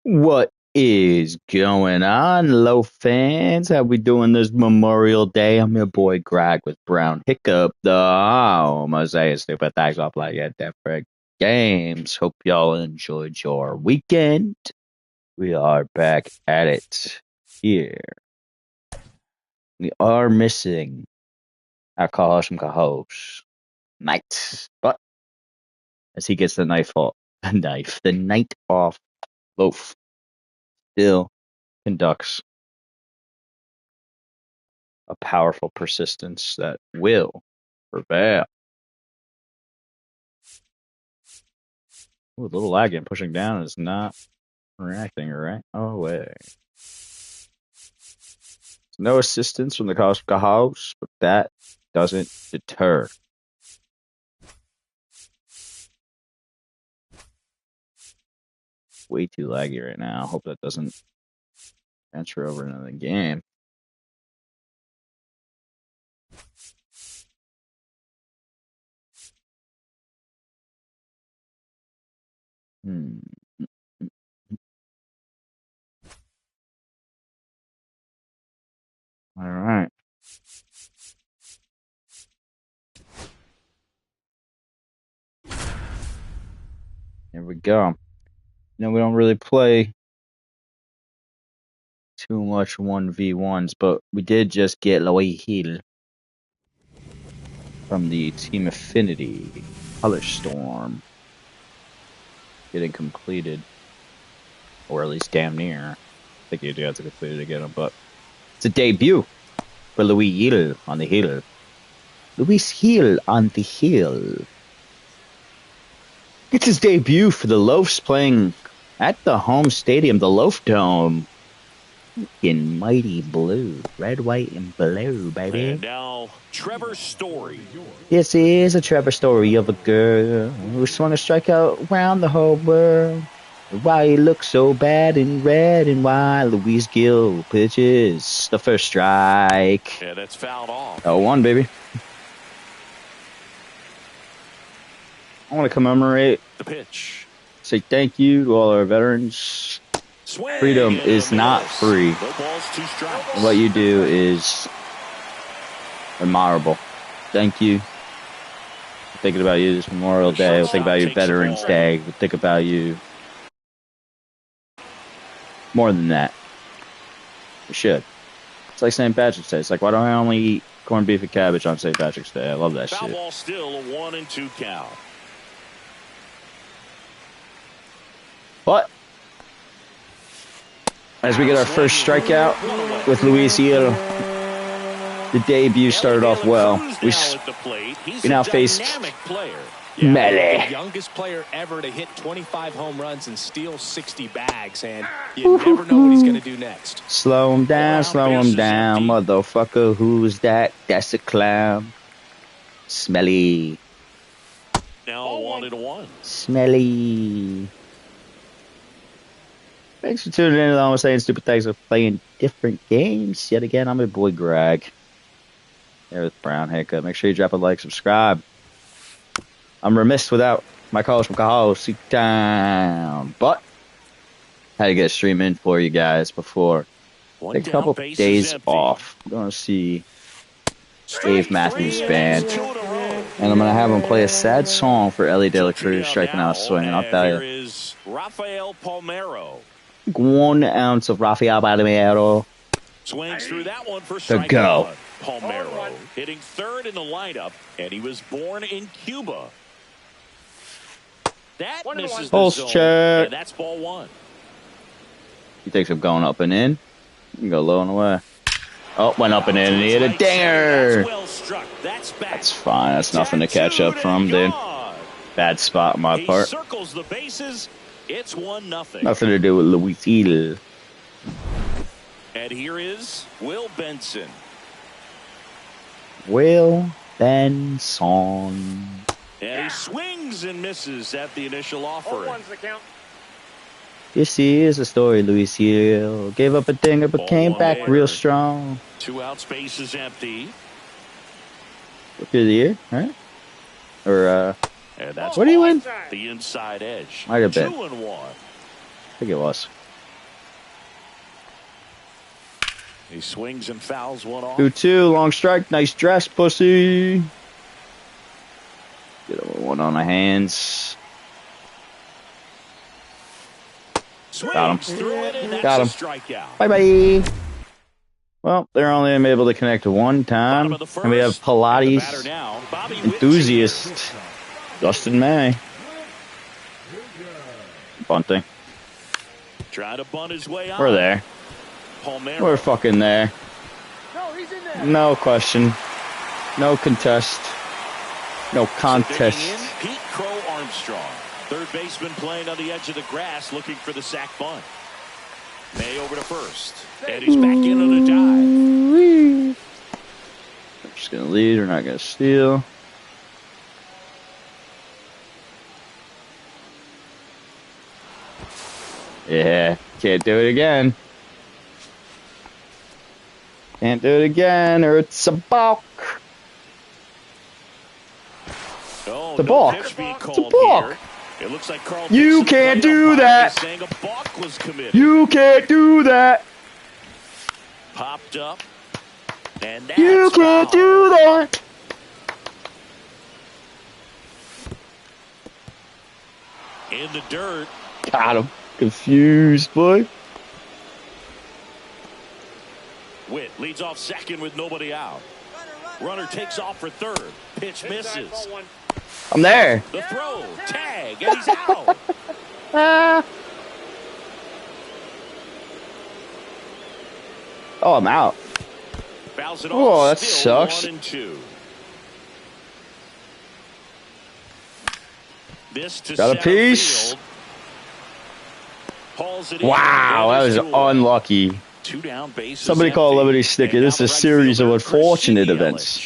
What is going on, Low fans? How we doing this Memorial Day? I'm your boy Greg with Brown Hiccup, the Mosaic Stupid Thanks off like at different games. Hope y'all enjoyed your weekend. We are back at it here. We are missing our co-host, Knight, but as he gets the the night off, Loaf still conducts a powerful persistence that will prevail. Ooh, a little lagging. Pushing down is not reacting right. Oh, wait. No assistance from the Cosmic House, but that doesn't deter. Way too laggy right now. Hope that doesn't transfer over into the game. All right. Here we go. We don't really play too much 1v1s, but we did just get Louis Hill from the Team Affinity Color Storm getting completed, or at least damn near. I think you do have to complete it again, but it's a debut for Louis Hill on the hill. Luis Hill on the hill. It's his debut for the Loafs, playing at the home stadium, the Loaf Dome, in mighty blue, red, white, and blue, baby. And now, Trevor Story. This is a Trevor story of a girl who swung a strikeout around the whole world. Why he looks so bad in red, and why Luis Gill pitches the first strike. Yeah, that's fouled off. 0-1, baby. I want to commemorate The pitch. Say thank you to all our veterans. Swing. Freedom is not free. No balls, 2 strikes. What you do is admirable. Thank you. We're thinking about you this Memorial Day. We'll think about you Veterans Day. We'll think about you more than that. We should. It's like St. Patrick's Day. It's like, why don't I only eat corned beef and cabbage on St. Patrick's Day? I love that Foul shit. Ball still a 1-2 count. But as we get our first strikeout with Luis Hill, the debut started off well. We now face The youngest player ever to hit 25 home runs and steal 60 bags, and you never know what he's going to do next. Slow him down, motherfucker. Who's that? That's a clown. Smelly. Now 1-1. Smelly. Thanks for tuning in to the Almost Saying Stupid Things of playing different games. Yet again, I'm your boy Greg. Here with Brown Hiccup. Make sure you drop a like, subscribe. I'm remiss without my college from Kahal. Sit down. But had to get a stream in for you guys before. Take a couple days off. I'm going to see Dave Matthews Band. And I'm going to have him play a sad song for Ellie De La Cruz striking out a swing. And I'll tell you. Rafael Palmeiro. 1 ounce of Rafael Palmeiro. Swings through that one for to go. Palmeiro hitting third in the lineup, and he was born in Cuba. That misses the Pulse zone, check. and that's ball 1. He thinks of going up and in. You can go low and away. Oh, went up and in, and he hit a dinger. That's fine. That's nothing to catch up from, dude. Bad spot on my part. Circles the bases. It's 1-0. Nothing to do with Luis Hill. And here is Will Benson. Will Benson. And he swings and misses at the initial offering. This is a story, Luis Hill. Gave up a dinger, but came back real strong. 2 out, space is empty. Rookie of the year, right? Or, and that's what do you win? The inside edge. Might have been. 2-1. I think it was. He swings and fouls one off. 2-2, long strike. Nice dress, pussy. Get a one on the hands. Got him. Got him. Bye-bye. Well, they're only able to connect one time. And we have Pilates enthusiast Dustin May. Bunting. Trying to bunt his way out. We're there. We're fucking there. No question. No contest. No contest. Pete Crow Armstrong, third baseman playing on the edge of the grass, looking for the sac bunt. May over to first, and he's back in on a dive. We're just gonna lead. We're not gonna steal. Yeah, can't do it again. Can't do it again, or it's a balk. Oh, it's a balk. It's a balk. It looks like Carl you can't do that. A balk was committed. You can't do that. Popped up, and that's you can't do that. In the dirt. Got him. Confused, boy. Witt leads off second with nobody out. Runner takes off for third. Pitch misses. I'm there. The throw, tag, and he's out. Oh, I'm out. Fouls it oh, off. that Still sucks. 1-2. This to got a piece. Field. Wow, that was unlucky. Two down, bases Somebody empty. call Liberty Sticker. This is a series of unfortunate events.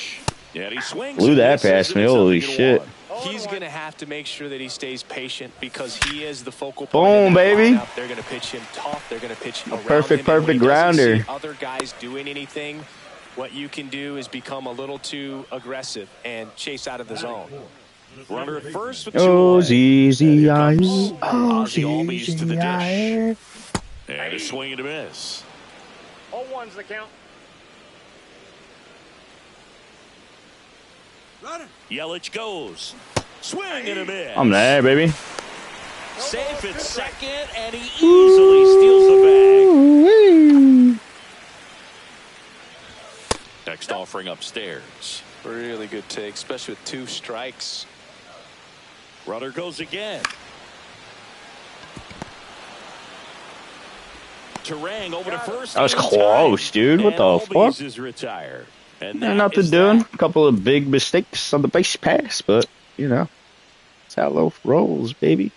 Yeah, he swings blew that past me. Holy shit. He's going to have to make sure that he stays patient because he is the focal point. Boom, baby. Lineup. They're going to pitch him tough. They're going to pitch him around perfect him. grounder. Other guys doing anything, what you can do is become a little too aggressive and chase out of the zone. Runner at first with oh, ZZI. Oh, ZZI. To the dish. And a swing and a miss. 0-1's the count. Yelich goes. Swing and a miss. I'm there, baby. Safe at second, and he easily steals the bag. Next offering upstairs. Really good take, especially with 2 strikes. Runner goes again. Terang over to first. That was close, dude. What the fuck? Is retired. And nothing doing. A couple of big mistakes on the base pass, but, you know, that's how Loaf rolls, baby.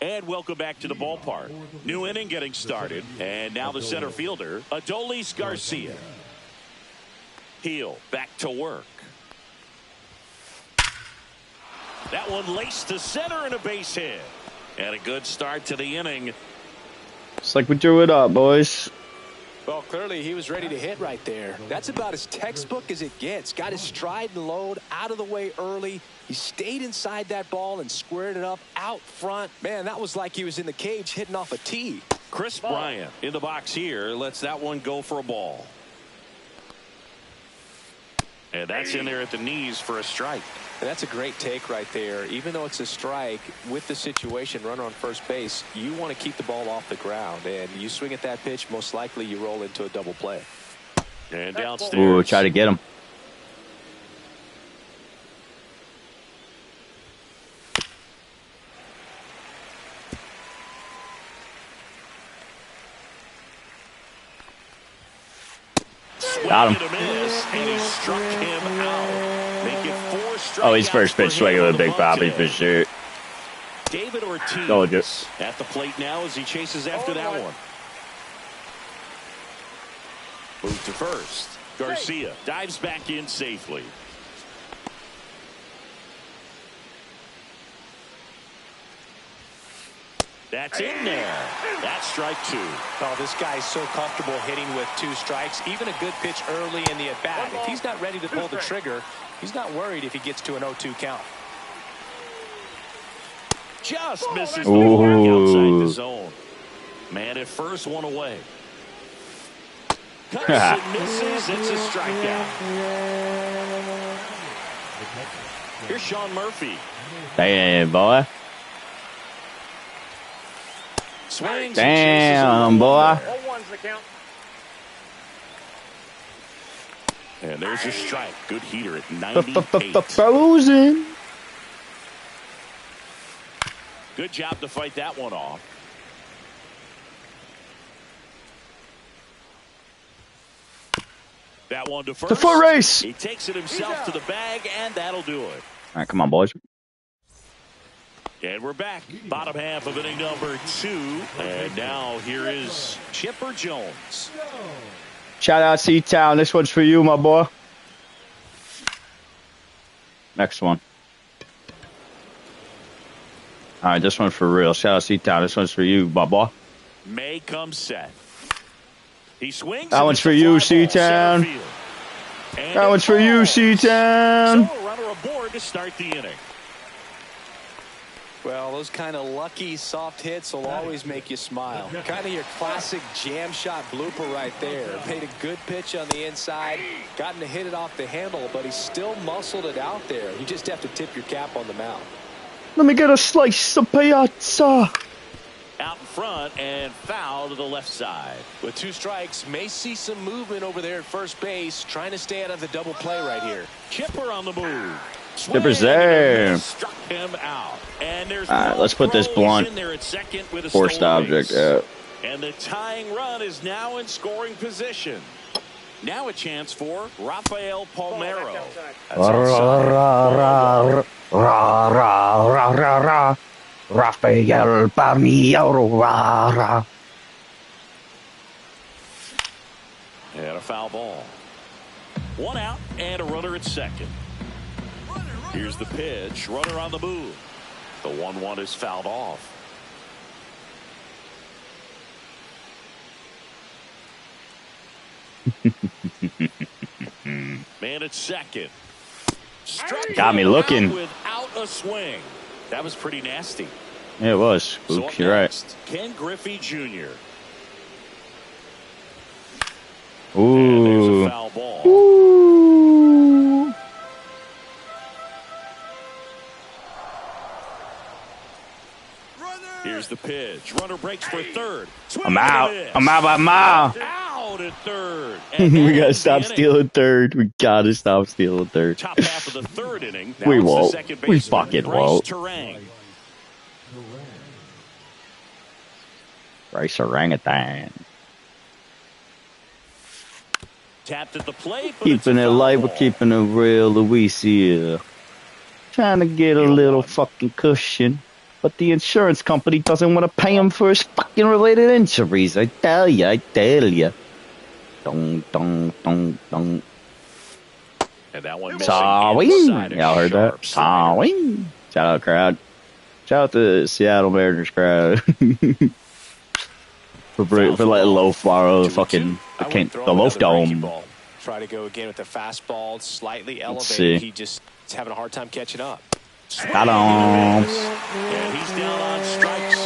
And welcome back to the ballpark. New inning getting started. And now the center fielder, Adolis Garcia. Heel back to work. That one laced to center and a base hit. And a good start to the inning. It's like we drew it up, boys. Well, clearly he was ready to hit right there. That's about as textbook as it gets. Got his stride and load out of the way early. He stayed inside that ball and squared it up out front. Man, that was like he was in the cage hitting off a tee. Chris Bryant in the box here lets that one go for a ball. And that's in there at the knees for a strike. And that's a great take right there. Even though it's a strike, with the situation, runner on first base, you want to keep the ball off the ground. And you swing at that pitch, most likely you roll into a double play. And downstairs. Ooh, try to get him. Got him. And he struck him out. Make it 4 strikeouts. Oh, he's first pitch swinging with a big poppy for sure. David Ortiz Told you. at the plate now as he chases after that one. Move to first. Garcia dives back in safely. That's in there. That's strike 2. Oh, this guy's so comfortable hitting with 2 strikes. Even a good pitch early in the at-bat. If he's not ready to pull the trigger, he's not worried if he gets to an 0-2 count. Just misses the mark outside the zone. Man at first, one away. Cuts and misses. It's a strikeout. Here's Sean Murphy. Damn, boy. Swings. Damn, boy. 0-1's the count. And there's a strike. Good heater at 98. Frozen. Good job to fight that one off. That one to first. The foot race. He takes it himself to the bag, and that'll do it. All right, come on, boys. And we're back. Bottom half of inning number 2. And now here is Chipper Jones. Shout out C-Town. This one's for you, my boy. Next one. All right, this one's for real. Shout out C-Town. This one's for you, my boy. May comes set. He swings. That one's for you, C-Town. That one's for you, C-Town. So a runner aboard to start the inning. Well, those kind of lucky soft hits will always make you smile. Kind of your classic jam shot blooper right there. Made a good pitch on the inside, gotten to hit it off the handle, but he still muscled it out there. You just have to tip your cap on the mound. Let me get a slice of pizza. Out in front and foul to the left side. With 2 strikes, may see some movement over there at first base, trying to stay out of the double play right here. Chipper on the move. Chipper's there. Struck him out. And there's All right, let's put this blunt. in there at second with a Forced stolen object. base. Yeah. And the tying run is now in scoring position. Now a chance for Rafael Palmeiro. Rafael Palmeiro. And a foul ball. 1 out and a runner at second. Here's the pitch. Runner on the move. The 1-1 is fouled off. Man at second. Struck Got me him looking. out without a swing. That was pretty nasty. Yeah, it was. So Oops, you're right. next, Ken Griffey Jr. And there's Ooh. a foul ball. Ooh. Here's the pitch. Runner breaks for third. Swing I'm and a out. miss. I'm out by a mile. Out at third. And We that gotta ends the stop inning. stealing third. We gotta stop stealing third. Top half of the third inning. Now We it's the won't. second We baseman, fucking Bryce won't. Terang. Rice orangutan. Tapped at the plate. But it's Keeping a it foul light, we're ball. keeping it real, Luis here. Trying to get a little fucking cushion. But the insurance company doesn't want to pay him for his fucking related injuries. I tell ya. Dong, dong, dong, dong. And that one missing Sawing. inside a Y'all heard that? sharp slider. Sawing. Shout out, crowd. Shout out to the Seattle Mariners crowd. for letting low fire fucking the loaf dome. Try to go again with the fastball, slightly see. elevated. He just is having a hard time catching up. Got him. And he's down on strikes.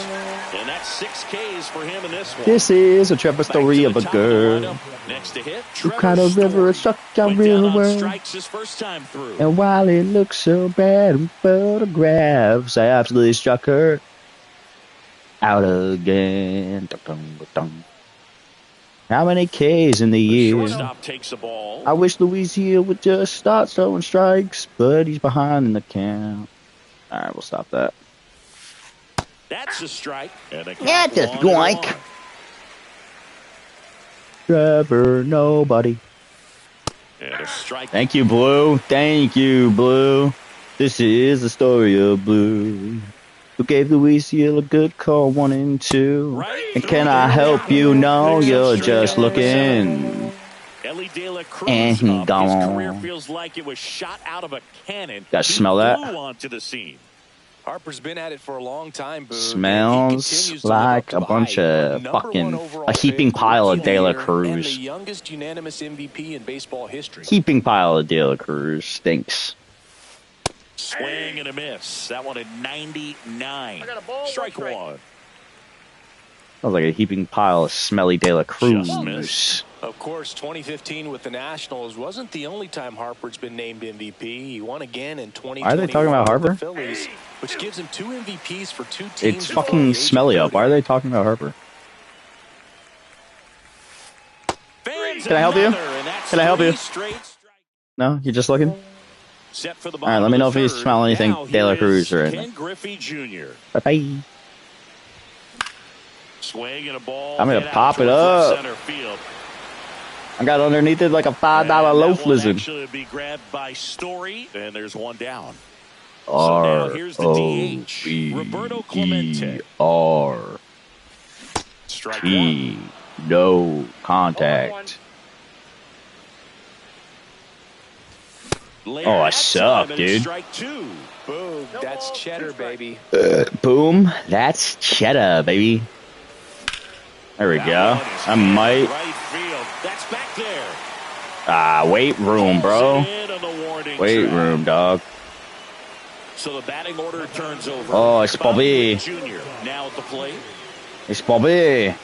And that's 6 Ks for him in this one. This is a Trevor Back story to of the a top of the girl lineup. Next to hit, who Trevor cried a river and Story. sucked down Went down real on well. strikes his first time through. And while it looks so bad in photographs, I absolutely struck her out again. Dun-dun-dun-dun. How many Ks in the year? Shortstop takes the ball. I wish Luis here would just start throwing strikes, but he's behind in the count. All right, we'll stop that. That's a strike. And a count That's a 1-1. strike. Trevor, nobody. And a strike. Thank you, Blue. Thank you, Blue. This is the story of Blue, who gave Luis Hill a good call 1 and 2. Right And through can I the help you? No, There's a you're strike just out number looking. 7. Ellie De La Cruz And he up. gone. His career feels like it was shot out of a cannon. Guys, He smell that? flew onto the scene. Harper's been at it for a long time, Boo. Smells like a bunch of fucking a heaping pile of De La And the Cruz. youngest unanimous MVP in baseball history. Heaping pile of De La Cruz stinks. Swing and a miss. That one at 99. I got a ball, Strike strike. 1. Sounds like a heaping pile of smelly De La Just Cruz. missed. Of course, 2015 with the Nationals wasn't the only time Harper's been named MVP. He won again in 2021 Why are they talking about with the Harper? Phillies, which gives him 2 MVPs for 2 teams. It's fucking smelly up. Why are they talking about Harper? Can I help you? Can I help you? No? You're just looking? Alright, let me know if you smell anything De La Cruz or anything. Ken Griffey Jr. Bye-bye. Swing and a ball. I'm gonna pop it up. Center field. I got underneath it like a $5 loaf lizard. Actually be grabbed by Story, and there's one down. So now here's the DH, Roberto Clemente. Strike one. No contact. Oh, I suck, dude. Strike two. Boom, that's cheddar, baby. Boom, that's cheddar, baby. There we go. I might. Right field. That's back there. Weight room, bro. Weight room, dog. So the batting order turns over. Oh, it's Bobby. Jr. Now at the plate. It's Bobby.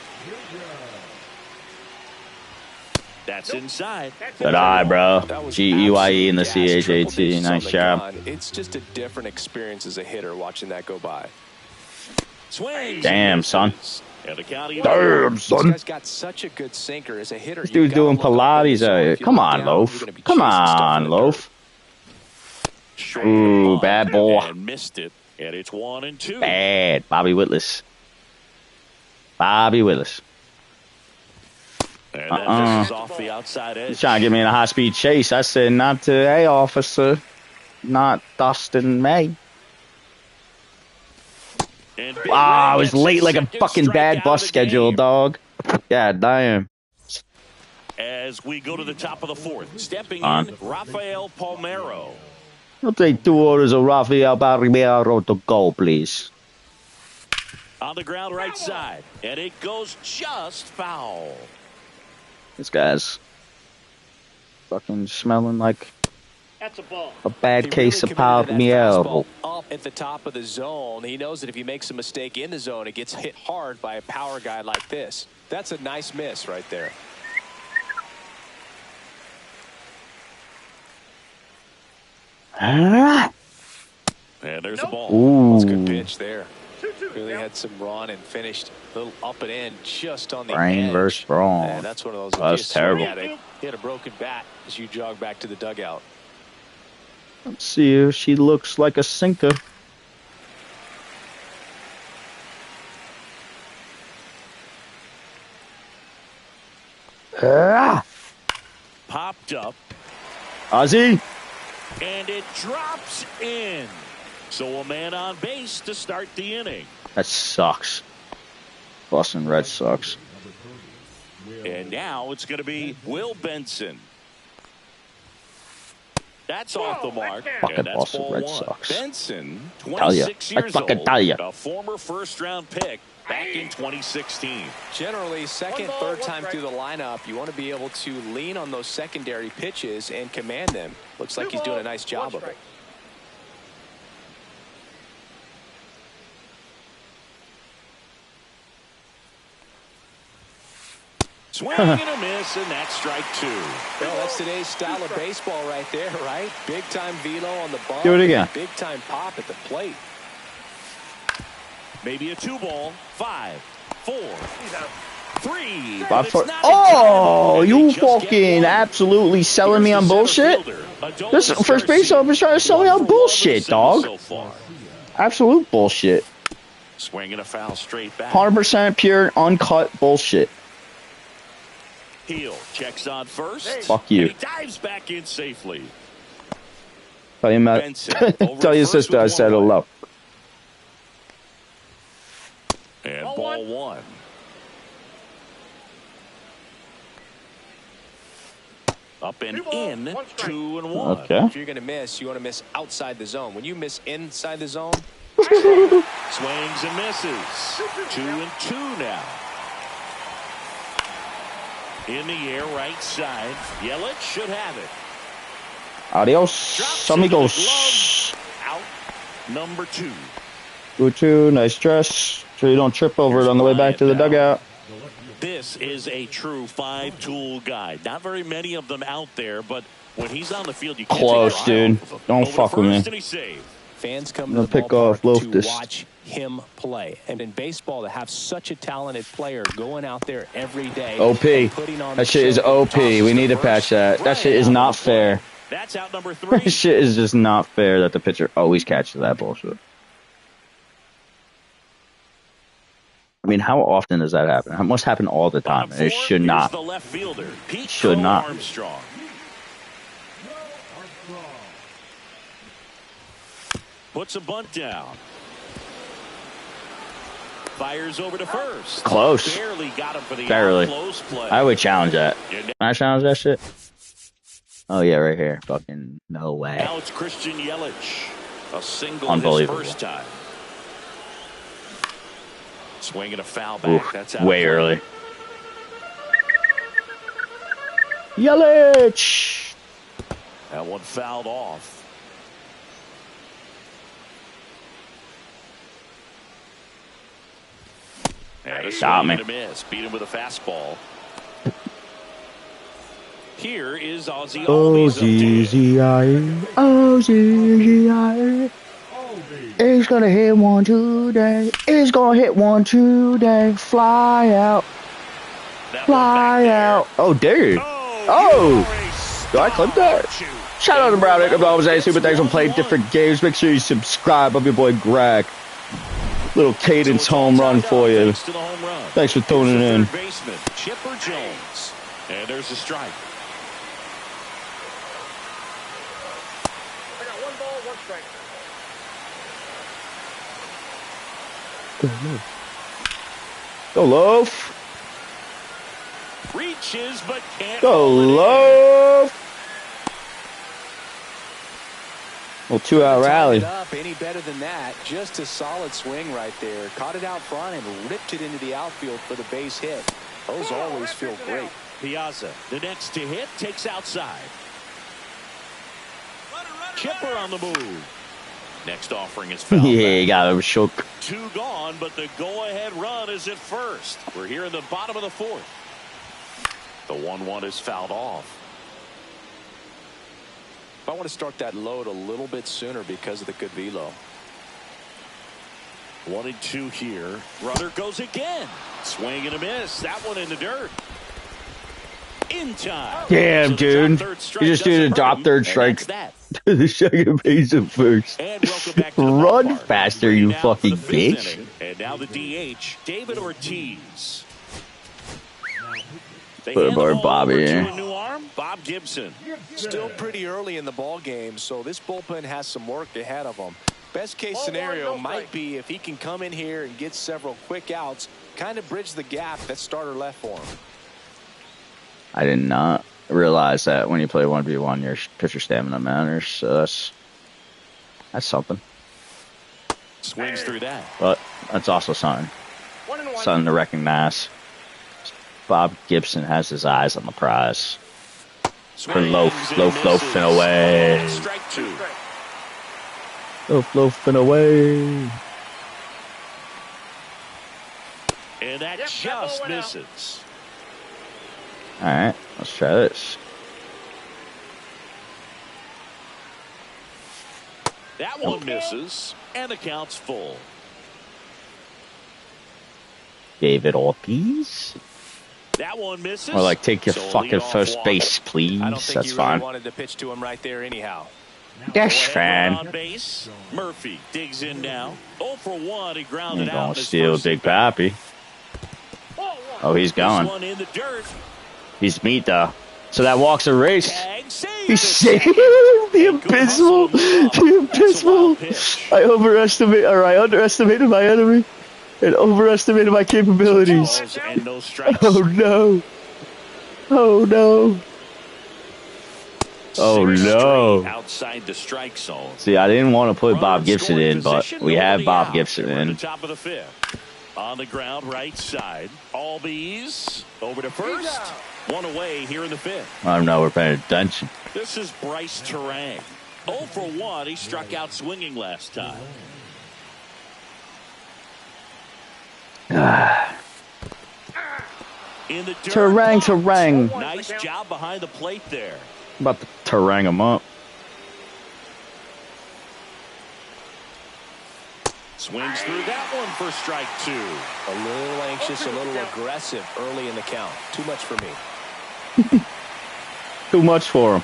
That's inside. Good eye, bro. G-E-Y-E in the C-H-A-T. Nice job. It's just a different experience as a hitter watching that go by. Swing. Damn, son. Damn, This son. guy's got such a good sinker as a hitter. This dude's doing Pilates out here. Come on, Loaf. Come on, Loaf. Ooh, bad boy. And missed it. And it's 1-2. Bad. Bobby Whitlis. Bobby Whitlis. And that misses off the outside edge. He's trying to get me in a high-speed chase. I said, not today, officer. Not Dustin May. I was late like a fucking bad bus schedule, dog. God damn. As we go to the top of the fourth, stepping in, Rafael Palmeiro. I'll take 2 orders of Rafael Palmeiro to go, please. On the ground right side, and it goes just foul. This guy's fucking smelling like That's a ball. a bad case of Palmeiro. Up at the top of the zone, he knows that if he makes a mistake in the zone, it gets hit hard by a power guy like this. That's a nice miss right there. Ah. And there's the ball. Ooh. That's a good pitch there. Really had some run and finished a little up and in just on the Brain edge. versus brawn. Man, that's one of those. That's terrible. He had a broken bat as you jog back to the dugout. Let's see if she looks like a sinker. Ah. Popped up, Ozzy. and it drops in. So a man on base to start the inning. That sucks. Boston Red Sox. And now it's going to be Will Benson. That's off the mark. Fucking And that's Boston ball Red one. Sox. Benson, Tell ya. 26 I years fucking old, tell ya. a former first-round pick back in 2016. Generally, second, third time through the lineup, you want to be able to lean on those secondary pitches and command them. Looks like he's doing a nice job of it. Swing and a miss, and that's strike two. Well, that's today's style of baseball right there, right? Big-time velo on the bump. Do it again. Big-time pop at the plate. Maybe a 2-ball. 5, 4, 3. Five, four. Oh, you fucking absolutely selling me on bullshit? This first base officer trying to sell me on bullshit, dog. Absolute bullshit. Swing and a foul straight back. 100% pure, uncut bullshit. Heel checks on first. Fuck you. And he dives back in safely. Tell your, Benson over tell your first sister with I said one hello. And ball one. Up and in, 2-1. Okay. If you're going to miss, you want to miss outside the zone. When you miss inside the zone, Swings and misses. 2-2 now. In the air, right side. Yelich should have it. Adios, Drops amigos. Out number 2. 2-2, nice dress. So you don't trip over it on the way back to the dugout. This This is a true five-tool guy. Not very many of them out there, but when he's on the field, you can't Close, take your eye dude. off of him. Don't Over fuck to with me. first, and he's saved. Fans come I'm to gonna the pick off ballpark to Loftus. watch him play. And in baseball, to have such a talented player going out there every day. OP. and putting on That the shit is show OP. Tosses We to need to first. patch that. That shit is Bryant out not on the play. fair. That's out number That 3. shit is just not fair that the pitcher always catches that bullshit. I mean, how often does that happen? It must happen all the time. Bottom It 4, should here's not. the left fielder, Pete Should not. Armstrong. Puts a bunt down. Fires over to first. Close. Barely got him for the Barely. close play. I would challenge that. Can I challenge that shit? Oh, yeah, right here. Fucking no way. Now it's Christian Yelich. A single Unbelievable. his first time. Swinging a foul back. Oof, That's out way of play. early. Yelich! That one fouled off. And a Stop swing me. and a miss. Beat him with a fastball. Here is Ozzie Albies updated. Ozzie. He's gonna hit one today. He's gonna hit one today. Fly out. That one Fly back there. out. Oh, dude. Oh! Do I clip that? Shout out to Brown Hick. I'm always saying super thanks for playing different games. Make sure you subscribe. I'm your boy Greg. Little cadence home run for you. Thanks to the home run. Thanks for tuning Here's the in. third baseman, Chipper Jones. And there's a strike. I got 1 ball, 1 strike. Go Loaf. Reaches but can't. Go hold it in. Loaf. Little 2-out rally. Tied it up any better than that. Just a solid swing right there. Caught it out front and ripped it into the outfield for the base hit. Those always feel great. Piazza, the next to hit, takes outside. Chipper on the move. Next offering is foul. Yeah, you got him shook. 2 gone, but the go-ahead run is at first. We're here in the bottom of the 4th. The 1-1 is fouled off. I want to start that load a little bit sooner because of the good velo. 1-2 here. Runner goes again. Swing and a miss. That one in the dirt. In time. Damn, So the dude. top third strike You just do doesn't the hurt drop him, third and strike that's that. to the second base at first. And welcome back to the Run ballpark. faster, you Now for fucking the 5th bitch. inning. And now the DH, David Ortiz. They Put a hand the bar ball Bobby over to in. a new arm, Bob Gibson. Still pretty early in the ball game, so this bullpen has some work ahead of them. Best case scenario might be if he can come in here and get several quick outs, kind of bridge the gap that starter left for him. I did not realize that when you play 1v1, your pitcher stamina matters. So that's something. Swings through that. But that's also something. 1-1. Something to recognize. Bob Gibson has his eyes on the prize. Swings loaf, and loaf, loafing misses. away. Strike 2. Loafing away. And that Yep, that just ball went out. misses. All right, let's try this. That one misses, and the count's full. David Ortiz. That one misses. Or like, take your So a fucking leadoff first walk. base, please. I don't think That's you fine. really wanted to pitch to him right there anyhow. That's Go-ahead run fine. on base. Murphy digs in now. 0 for 1. He grounded Ain't out. gonna in his steal first Big at bat. Pappy. Oh, he's This going. one in the dirt. He's meat though. So that walks a race. Tag saved. He it. saved Second. the A good hustle abysmal. to move up. The That's a wild abysmal. pitch. I underestimated my enemy and overestimated my capabilities. Balls and no strikes. Oh no. Oh no. Oh Six no. straight outside the strike zone. See, I didn't want to put Runner Bob in Gibson scoring in, but position, we have nobody Bob out. Gibson We're in in. the top of the 5th. On the ground, right side. Albies over to first. One away here in the 5th. I don't know. We're paying attention. This is Bryce Terang. 0 for 1. He struck out swinging last time. In the dirt. Terang. Nice job behind the plate there. About to terang him up. Swings through that one for strike 2. A little anxious, a little aggressive early in the count. Too much for me. Too much for him.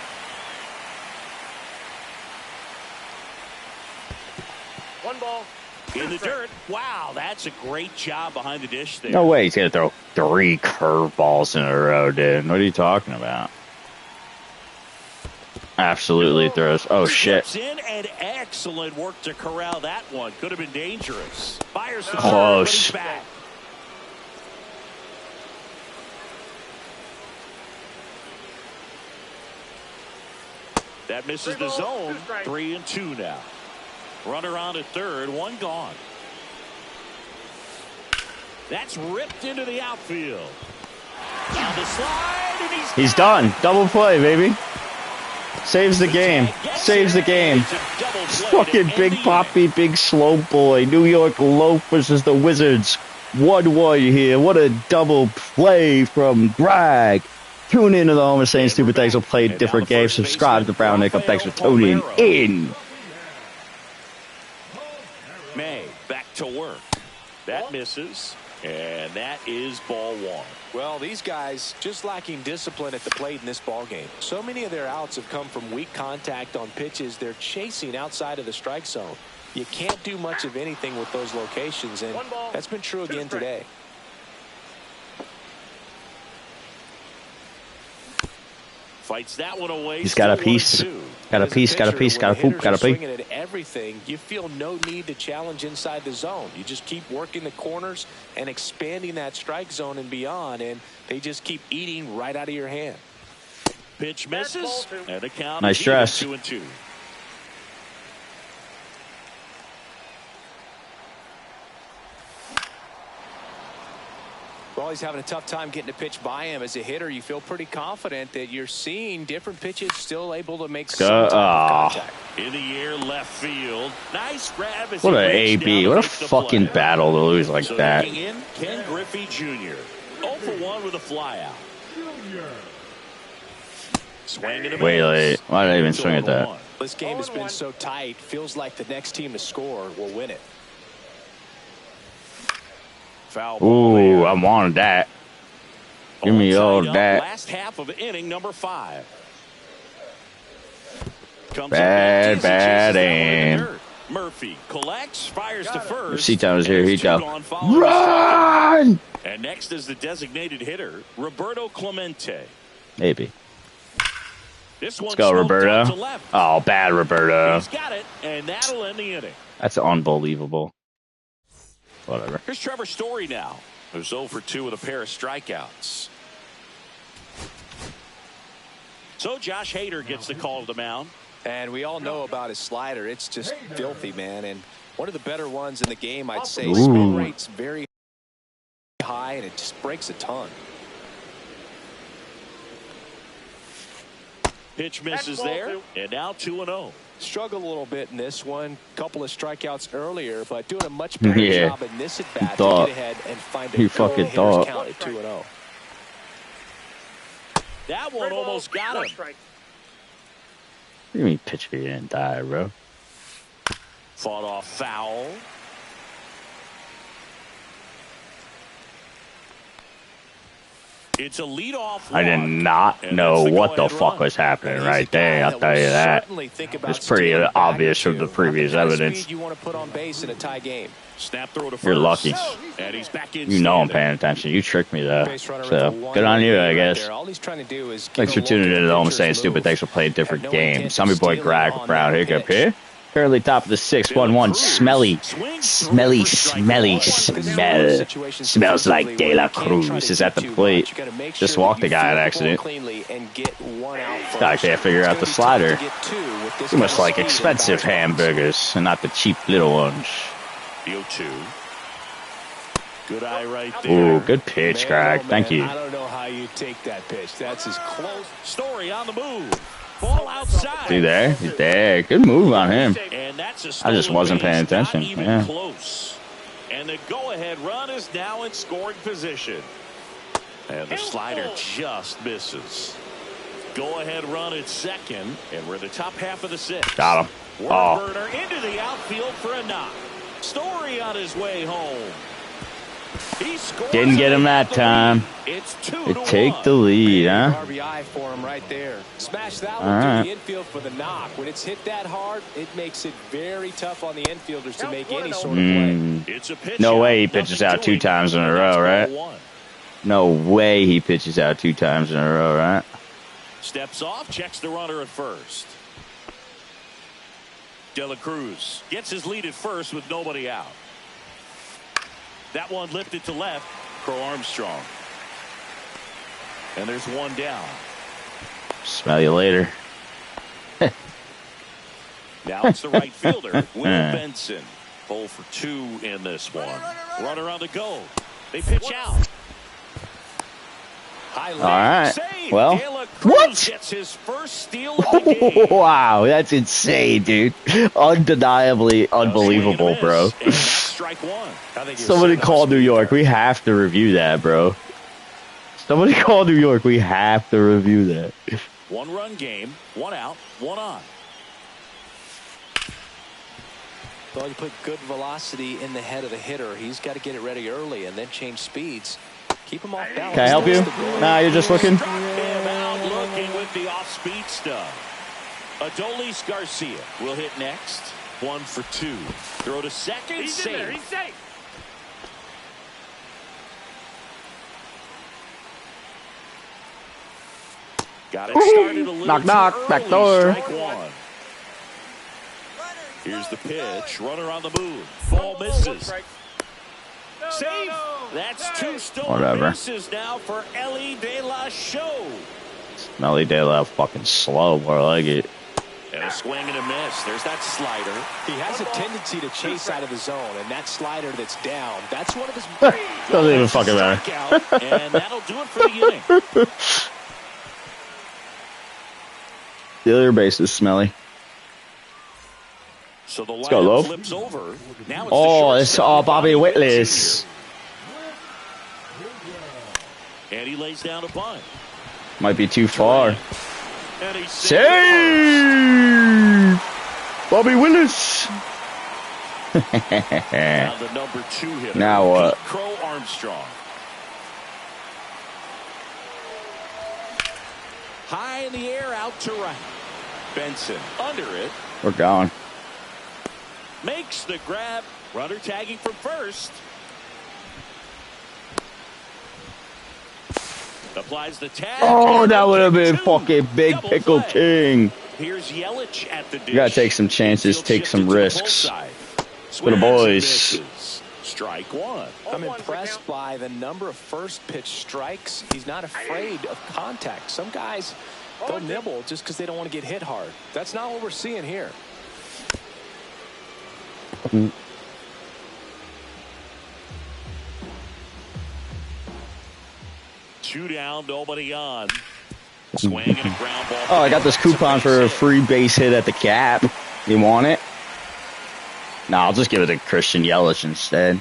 One ball. In the dirt. Wow, that's a great job behind the dish there. No way he's going to throw 3 curveballs in a row, dude. What are you talking about? Absolutely throws. Oh, shit. In and excellent work to corral that one. Could have been dangerous. Fires the close. back. That misses the zone. 3-2 now. Runner on at third, 1 gone. That's ripped into the outfield. On the slide, and he's done. Double play, baby. Saves the game. Saves the game. Fucking Big Poppy, Big Slow Boy. New York Loaf versus the Wizards. 1-1 here. What a double play from Greg. Tune into the Home of Saying Stupid Things. We'll play different games. Subscribe to Brown Nickel. Thanks for tuning in. May back to work. That misses. And that is ball 1. Well, these guys just lacking discipline at the plate in this ball game. So many of their outs have come from weak contact on pitches they're chasing outside of the strike zone. You can't do much of anything with those locations, and that's been true again today. Fights that one away. He's got a piece. Got a piece, got a piece, got a poop, got a play. Swinging at everything, you feel no need to challenge inside the zone. You just keep working the corners and expanding that strike zone and beyond, and they just keep eating right out of your hand. Pitch misses, and the count nice is stress. 2-2. Well, he's having a tough time getting a pitch by him. As a hitter, you feel pretty confident that you're seeing different pitches still able to make some type of contact. In the air, left field. Nice grab. What an AB. What a fucking battle to lose like that. In, Ken Griffey Jr. 0 for 1 with a flyout. Swing and a Way late. Why did I even swing at that? This game has been so tight. Feels like the next team to score will win it. Ooh, I wanted that. Give me all that. Last half of inning number 5. Bad aim. Murphy collects, fires to first. C-Town is here. He go. Run! And next is the designated hitter, Roberto Clemente. Maybe. Let's go, Roberto. Oh, bad Roberto. He's got it, and that'll end the inning. That's unbelievable. Whatever. Here's Trevor Story now, who's 0 for 2 with a pair of strikeouts. So Josh Hader gets the call to the mound. And we all know about his slider. It's just filthy, man. And one of the better ones in the game, I'd say. Spin rate's very high, and it just breaks a ton. Pitch misses there, and now 2-0. Struggled a little bit in this one. Couple of strikeouts earlier, but doing a much better job in this at bat to get ahead and find a fucking thought. count at 2-0. That one almost got him. What do you mean pitcher didn't die, bro? Fought off foul. It's a leadoff. I did not know what the fuck was happening right there. I'll tell you that. It's pretty obvious from the previous evidence. You want to put on base in a tie game. Snap throw to first. You're lucky. And he's back in. You know I'm paying attention. You tricked me though. So good on you, I guess. All he's trying to do is Thanks for tuning in to the Home Saying Stupid. Thanks for playing different games. I'm your boy Greg with Brown Hiccup here. Currently top of the 6-1-1. Smelly. Smells like De La Cruz is at the plate. Just walked the guy on accident. I can't figure out the slider. Too much like expensive hamburgers and not the cheap little ones. 0-2. Good eye right there. Ooh, good pitch, Greg. Thank you. I don't know how you take that pitch. That's as close. Story on the move. Ball outside. See there? He's there. Good move on him. And that's I just wasn't paying attention. Not even Yeah. close. And the go-ahead run is now in scoring position. And the slider just misses. Go ahead run at second, and we're in the top half of the sixth. Got him. Oh. Burner into the outfield for a knock. Story on his way home. He scores. Didn't get him that time. It's 2-1. They take the lead, huh? RBI for him right there. Smash that All one right. to the infield for the knock. When it's hit that hard, it makes it very tough on the infielders to make any sort of play. It's a pitch No out, way he pitches out 2 times in a row, right? No way he pitches out 2 times in a row, right? Steps off, checks the runner at first. De La Cruz gets his lead at first with nobody out. That one lifted to left. Crow Armstrong. And there's one down. Smell you later. Now it's the right fielder, Will Benson. 0 for 2 in this one. Runner on the go. They pitch out. All right. Save. Well, De La Cruz what? gets his first steal of the game. Wow, that's insane, dude. Undeniably unbelievable, bro. And that's strike one. I think Somebody call New York. We have to review that, bro. Somebody call New York. We have to review that. 1-run game, 1 out, 1 on. Well, you put good velocity in the head of the hitter. He's got to get it ready early and then change speeds. Keep him off balance. Can I help you? Nah, you're just looking. Struck him out looking with the off-speed stuff. Adolis Garcia will hit next. 1 for 2. Throw to second. He's in there. He's safe. Got it started a little Knock, too knock, early. back door. Strike one. Here's the pitch. Runner on the move. Ball misses. Safe. That's 2 stolen Whatever. bases now for Ellie De La Show. Smelly De La fucking slow, more like it. And a swing and a miss. There's that slider. He has a tendency to chase out of the zone, and that slider that's down, that's one of his... Doesn't even fucking matter. Strikeout, and that'll do it for the inning. The other base is Smelly. So the go, lineup Loaf. flips over. Now it's Oh, the it's shortstop, Bobby Whitlis. And he lays down a bunt. Might be too far. And he's Save! Bobby Willis. Now the number 2 hitter. Now what? Pete Crow Armstrong. High in the air, out to right. Benson under it. We're going. Makes the grab. Runner tagging from first. Applies the tag. Oh, that would have been 2. fucking Big Double Pickle play. King. Here's Yelich at the dish. You gotta take some chances, Infield take shifted some to the risks. pull side. For the Swings and boys. misses. Strike one. I'm impressed by the number of first pitch strikes. He's not afraid of contact. Some guys, they'll nibble just because they don't want to get hit hard. That's not what we're seeing here. Two down, nobody on. Swing and a ground ball. Oh, I got this coupon for a free base hit at the cap. You want it? Nah, I'll just give it to Christian Yelich instead.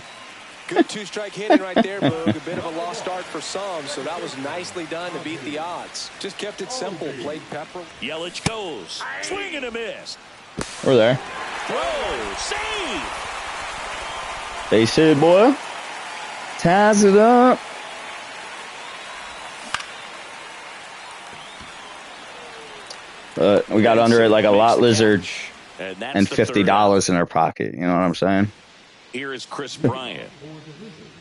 Good 2-strike hitting right there, Boog. A bit of a lost start for some, so that was nicely done to beat the odds. Just kept it simple, played pepper. Yelich goes. Swing and a miss. We're there. Throw. Save. Base hit, boy. Ties it up. But we got under it like a lot lizard And that's and the third out. $50 in our pocket. You know what I'm saying? Here is Chris Bryant.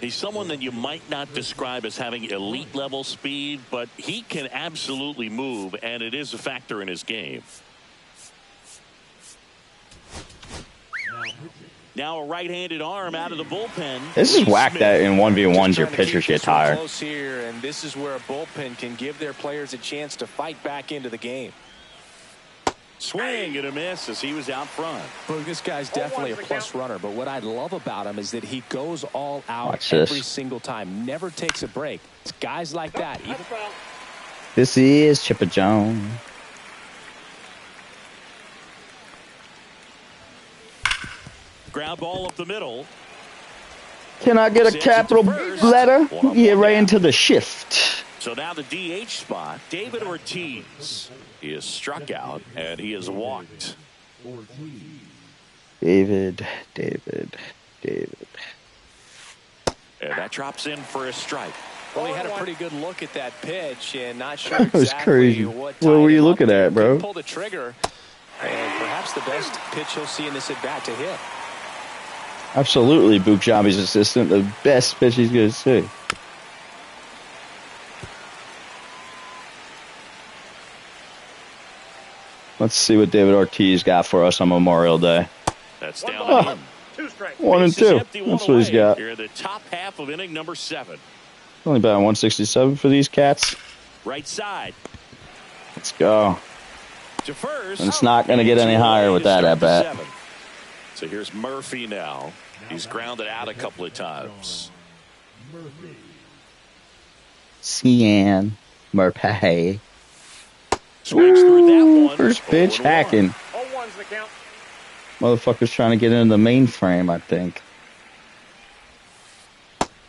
He's someone that you might not describe as having elite level speed, but he can absolutely move, and it is a factor in his game. Now a right-handed arm out of the bullpen. This is whack that in 1v1s your Just trying to pitchers keep get this one tired. Close here, and this is where a bullpen can give their players a chance to fight back into the game. Swing and a miss as he was out front. Boog, this guy's definitely a plus runner, but what I love about him is that he goes all out Watch this. every single time, never takes a break. It's guys like that. Even This is Chipper Jones. Ground ball up the middle. Can I get a Sends it to capital first. letter? One-on-one Yeah, right down. into the shift. So now the DH spot, David Ortiz. He is struck out, and he is walked. David. And that drops in for a strike. Well, he had a pretty good look at that pitch and not sure That was exactly crazy. what What were tied you him up looking there. at, bro? Couldn't pull the trigger, and perhaps the best pitch he'll see in this at-bat to hit. Absolutely, Bukjabi's assistant. The best pitch he's going to see. Let's see what David Ortiz got for us on Memorial Day. That's down and in. 2 strikes. 1 and Bases 2. empty, one That's what he's away. got. Here in the top half of inning number 7. Only about 167 for these cats. Right side Let's go. to first. And it's not going to get any higher with that at bat. So here's Murphy now. He's grounded out a couple of times. Cian Murphy. Swings through that one. First pitch, 0-1. hacking. 0-1's the count. Motherfucker's trying to get into the mainframe, I think.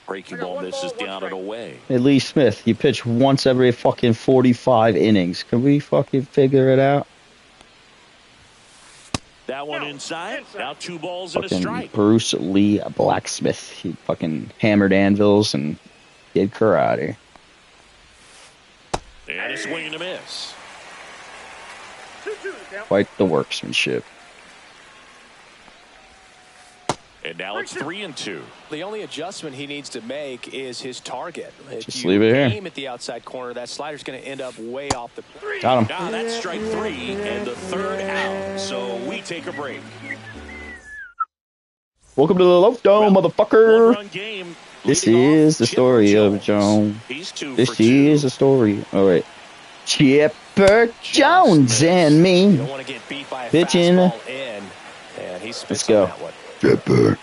Breaking ball misses down and away. Hey, Lee Smith, you pitch once every fucking 45 innings. Can we fucking figure it out? That one inside. Now 2 balls and a Fucking strike. Bruce Lee Blacksmith. He fucking hammered anvils and did karate. And a swing and a miss. 2-2 the count. Quite the workmanship. And now it's 3-2. The only adjustment he needs to make is his target. If Just you leave it here. aim at the outside corner, that slider's going to end up way off the. Got him. Now that's strike 3 and the third out. So we take a break. Welcome to the Loaf Dome, motherfucker. One-run game. This Leading is off, the Chipper story of Jones. Jones. He's 2 This for 2. is the story. All right. Chipper Jones and You me. don't want to get beat by a Pitching. fastball in, and he spits Let's go. on that one. Chipper.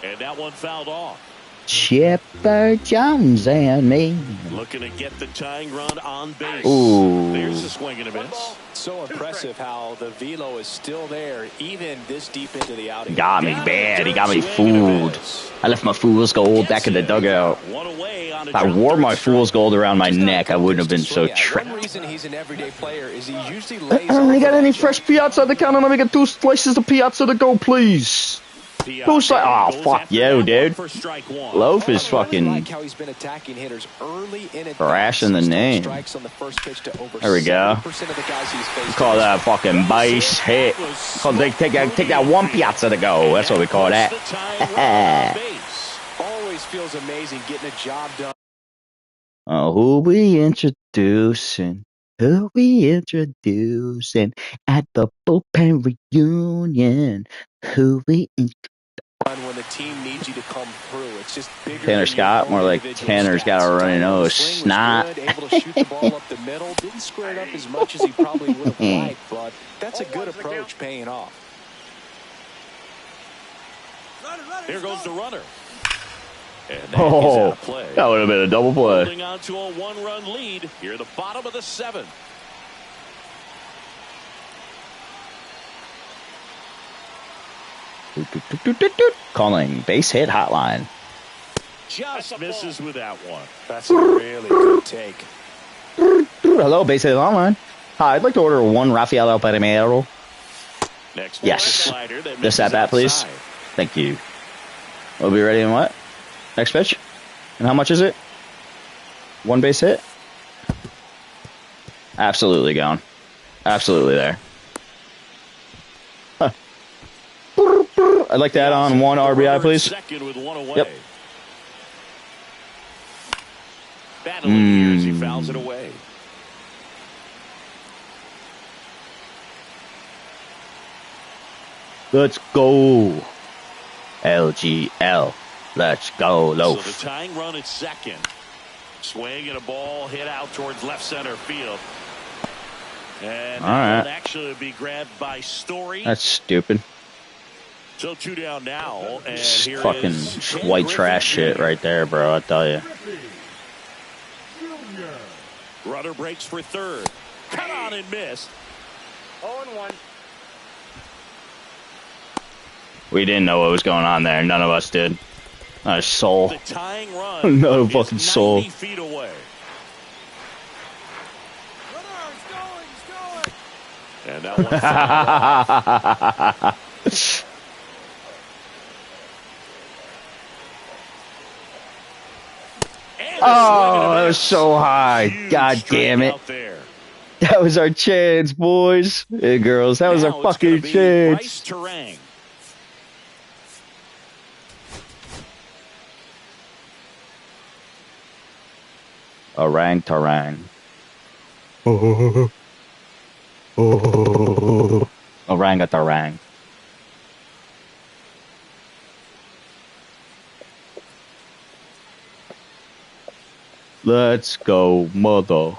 And that one fouled off. Chipper Jones and me. Looking to get the tying run on base. Ooh. There's a swing and a miss. So impressive how the velo is still there, even this deep into the outing. Got me bad. He got me fooled. I left my fool's gold back in the dugout. One away on a If I drop wore third my fool's strike. gold around my Just not neck, I wouldn't have been so swing at. One trapped. reason he's an everyday player is he usually lays You got off any that fresh piazza at the counter? Let me get 2 slices of piazza to go, please. Who's like, oh, Goes fuck after you, that one dude. for strike 1. Loaf is I really fucking like how he's been attacking hitters early in Thrash in the name. Strikes on the first pitch to over There we go. 70% of the guys he's faced. call that fucking base hit. Call take that one piazza to go. That's what we call that. That's the tying run on base. Always feels amazing getting a job done. Oh, who we introducing? Who we introducing at the bullpen reunion? Who we When the team needs you to come through, it's just bigger. Tanner than your Scott, own more like individual Tanner's got a stats. runny Sometimes nose. the swing was Snot. good, able to shoot the ball up the middle. Didn't square it up as much as he probably would have liked, but that's a good approach paying off. Here goes the runner. And that is out of play. That would have been a double play. Holding on to a 1-run lead here at the bottom of the 7th. Calling base hit hotline. Just misses with that one. That's a really good take. Hello, base hit hotline. Hi, I'd like to order 1 Rafael Primero. Next Yes. slider that This at misses bat, please. outside. Thank you. We'll be ready in what? Next pitch? And how much is it? 1 base hit? Absolutely gone. Absolutely there. Huh. I'd like to add on 1 RBI, please. Second with 1 away. Yep. Battling here as he fouls it away. Let's go. LGL. Let's go, So the Loaf. tying run at second. Swing and a ball hit out towards left center field. And All right. that will actually be grabbed by Story. That's stupid. So 2 down now. And Just here fucking is Ken white Griffey trash shit Jr. right there, bro. I tell you. Runner breaks for third. Cut on and miss. 0-1. We didn't know what was going on there. None of us did. Not a soul. The tying run Not a is fucking 90 soul. feet away. And that one fouled off. Oh, that was so high. Huge God damn it. there. That was our chance, boys and girls. That was our fucking chance. Orang tarang. Orangutarang. Let's go, mother.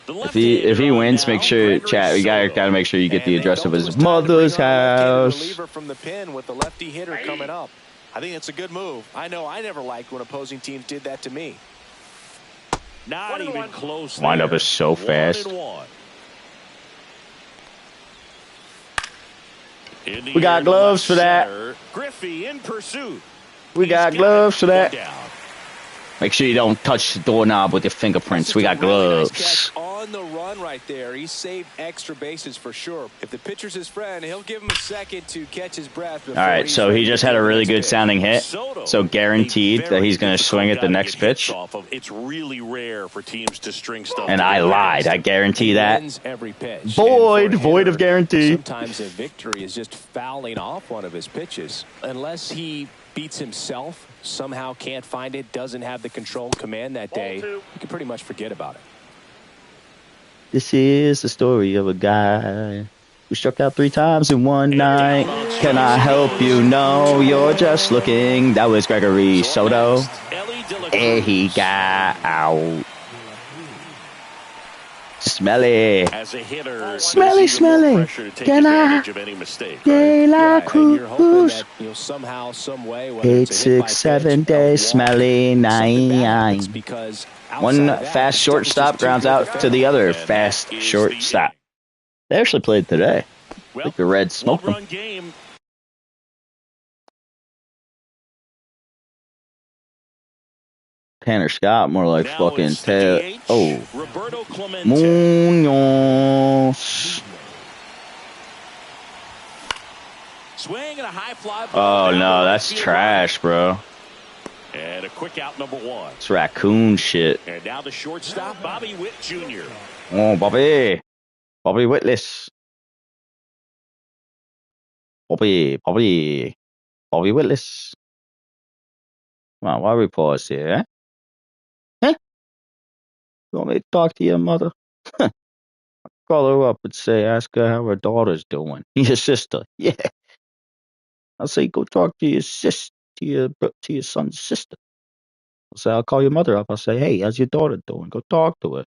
If he wins, make sure chat. You gotta make sure you get the address of his mother's house. From the pin with the lefty hitter coming up. I think it's a good move. I know I never liked when opposing teams did that to me. Not even close. Windup is so fast. We got gloves for that. Griffey in pursuit. We got gloves for that. Make sure you don't touch the doorknob with your fingerprints. We got gloves. Nice catch on the run right there. He saved extra bases for sure. If the pitcher's his friend, he'll give him a second to catch his breath. All right, so he just had a really good sounding hit. So guaranteed that he's going to swing at the next pitch. It's really rare for teams to string stuff. And I lied. I guarantee that. Every pitch. Void of guarantee. Sometimes a victory is just fouling off one of his pitches. Unless he beats himself, somehow can't find it, doesn't have the control command that day, you can pretty much forget about it. This is the story of a guy who struck out 3 times in one night. Can I help you? No, you're just looking. That was Gregory Soto. And he got out. Smelly. As a hitter, smelly. Can I? De La Cruz. Somehow, some way, 8, 6, 7 days. Smelly 9. One fast shortstop grounds out to the other fast shortstop. They actually played today. I think the Reds smoked them. Tanner Scott, more like fucking Ted. Oh, Munoz. Oh no, that's trash, bro. And a quick out, number 1. It's raccoon shit. And now the shortstop, Bobby Witt Jr. Oh, Bobby Witless. Bobby Witless. Come on, why we pause here? Huh? You want me to talk to your mother? Call her up and ask her how her daughter's doing. Your sister, yeah. I'll say, go talk to your to your son's sister. I'll say, I'll call your mother up. I'll say, hey, how's your daughter doing? Go talk to her.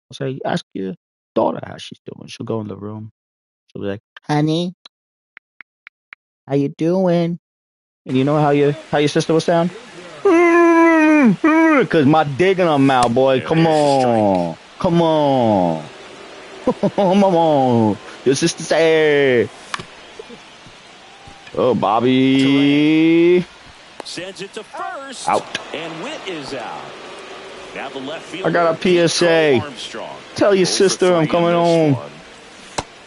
I'll say, ask your daughter how she's doing. She'll go in the room. She'll be like, honey, how you doing? And you know how your sister will sound? Because my dick in her mouth, boy. Come on. Come on. Come on. Your sister say, oh, Bobby. Sends it to first. Out. And Witt is out. Now the left field. I got a PSA. Tell your sister I'm coming home.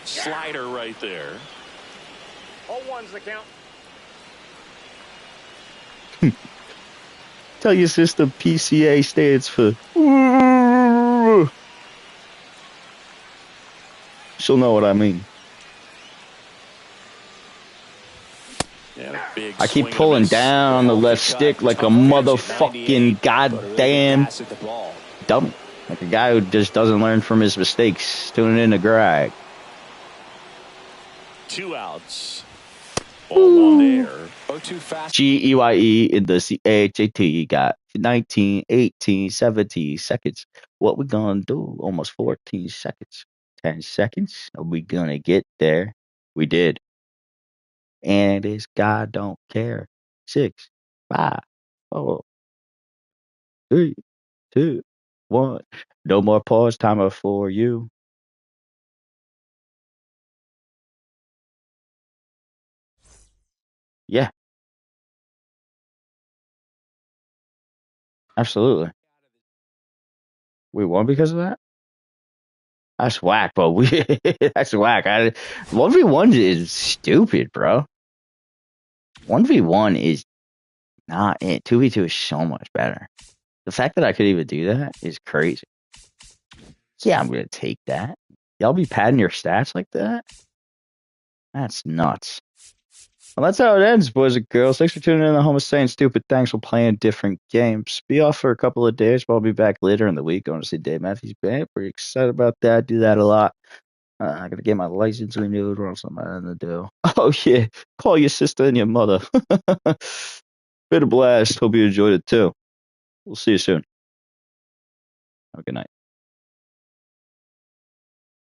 Slider right there. All one's the count. Tell your sister PCA stands for. She'll know what I mean. I keep pulling down on the left stick like a motherfucking goddamn dummy. Like a guy who just doesn't learn from his mistakes. Tuning in to Greg. 2 outs. All one there. GEYE in the CHAT got 19, 18, 17 seconds. What we gonna do? Almost 14 seconds. 10 seconds. Are we gonna get there? We did. And this guy don't care. 6, 5, 4, 3, 2, 1. No more pause timer for you. Yeah, absolutely. We won because of that. That's whack, but we that's whack. 1v1 is stupid, bro. 1v1 is not it. 2v2 is so much better. The fact that I could even do that is crazy. Yeah, I'm gonna take that. Y'all be padding your stats like that? That's nuts. Well, that's how it ends, boys and girls. Thanks for tuning in to Home of Saying Stupid. Thanks for playing different games. Be off for a couple of days, but I'll be back later in the week. Going to see Dave Matthews Band. Pretty excited about that. Do that a lot. I gotta get my license renewed. What else am I gonna do? Oh yeah, call your sister and your mother. Been a blast. Hope you enjoyed it too. We'll see you soon. Have a good night.